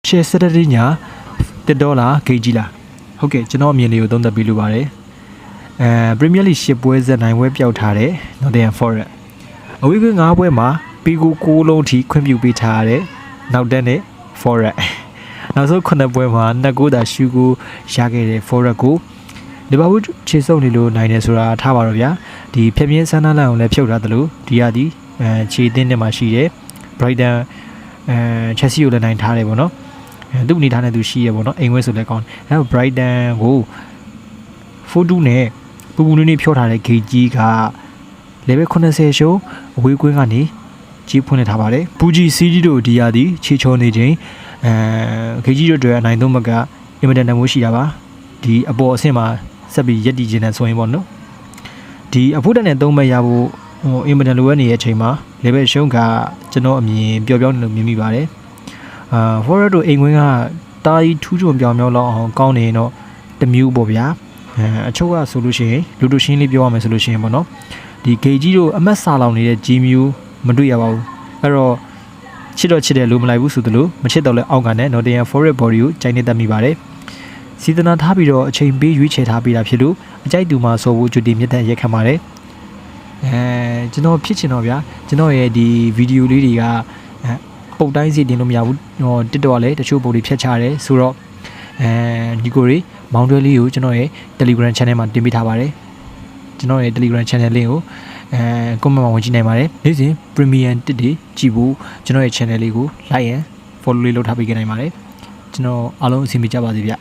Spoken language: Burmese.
share Saturday ညာ$1 KG လားဟုတ်ကဲ့ကျွန်တော်အမြင်လေးကိုသုံးသပ်ပေးလိုပါတယ်Premier League 10ပွဲဆက်နိုင်ပွဲပျောက်ထားတဲ့ Nottingham Forest အဝေးကွင်း9ပွဲမှာပီကို6လုံးထိခွင့်ပြုပေးထားတဲ့နောက်တက်တဲ့ Forest နောက်ဆုံး9ပွဲမှာ2-9သာရှူကိုရခဲ့တဲ့ Forest ကိုလီဗာပူးခြေဆုပ်နေလို့နိုင်တယ်ဆိုတာထားပါတော့ဗျာဒီဖြည့်ပြင်းဆန်းနာလန်ကိုလည်းဖြုတ်ထားသလိုဒီရသည်ခြေအသင်းထဲမှာရှိတယ် Brighton Chelsea ကိုလည်းနိုင်ထားတယ်ပေါ့နော်သူ့အနေထားနဲ့သူရှိရပေါ့နော်အိမ်ဝဲဆိုလည်းကောင်းတယ်အဲ Brighton ကို4-2နဲ့ပူပူနေဖြောထားတဲ့ KG က level 80ရှုံးအဝေးကွင်းကနေကြီးဖွင့်နေထားပါတယ်ပူဂျီစီဂျီတို့ဒီရသည်ခြေချောနေခြင်းKG တို့တွေအနိုင်သုံးမကအင်မတန်တန်မိုးရှိတာပါဒီအပေါ်အဆင့်မှာဆက်ပြီးရက်တည်ခြင်းနဲ့ဆိုရင်ပေါ့နော်ဒီအဖို့တက်နဲ့သုံးမဲ့ရဖို့အင်မတန်လိုအပ်နေတဲ့အချိန်မှာ level ရှုံးကကျွန်တော်အမြင်ပျော်ပြောင်းနေလို့မြင်မိပါတယ်Forest တို့အိမ်ကွင်းကတာကြီးထူးချွန်ပြောင်မြောက်လောက်အောင်ကောင်းနေရင်တော့တမျိုးပေါ့ဗျာအချုပ်ကဆိုလို့ရှိရင်လူတို့ရှင်းလေးပြောရမယ်ဆိုလို့ရှိရင်ပေါ့နော်ဒီ KG တို့အမတ်စာလောင်နေတဲ့ G မျိုးမတွေ့ရပါဘူးအဲ့တော့ချစ်တော့ချစ်တယ်လို့မလိုက်ဘူးဆိုသလိုမချစ်တော့လဲအောက်ကနေ Nottingham Forest body ကိုကြိုက်နေတတ်မိပါတယ်စီဒနာထားပြီးတော့အချိန်ပေးရွေးချယ်ထားပေးတာဖြစ်လို့အကြိုက်သူမှာဆိုဖို့ကြွတည်မြတ်တဲ့ရက်ခံပါတယ်ကျွန်တော်ဖြစ်ချင်တော့ဗျာကျွန်တော်ရဲ့ဒီဗီဒီယိုလေးတွေကပုတ်တိုင်းစီတင်လို့မရဘူးTikTok ကလည်းတချို့ပုံတွေဖြတ်ချတယ်ဆိုတော့ဒီကိုရီမောင်တွဲလေးကိုကျွန်တော်ရဲ့ Telegram channel မှာတင်ပေးထားပါတယ်ကျွန်တော်ရဲ့ Telegram channel လေးကိုcomment မှာဝင်ကြည့်နိုင်ပါတယ်နေ့စဉ် Premium 1တွေကြည့်ဖို့ကျွန်တော်ရဲ့ channel လေးကို like and follow လေးလုပ်ထားပေးနိုင်ပါတယ်ကျွန်တော်အားလုံးအဆင်ပြေကြပါစေဗျ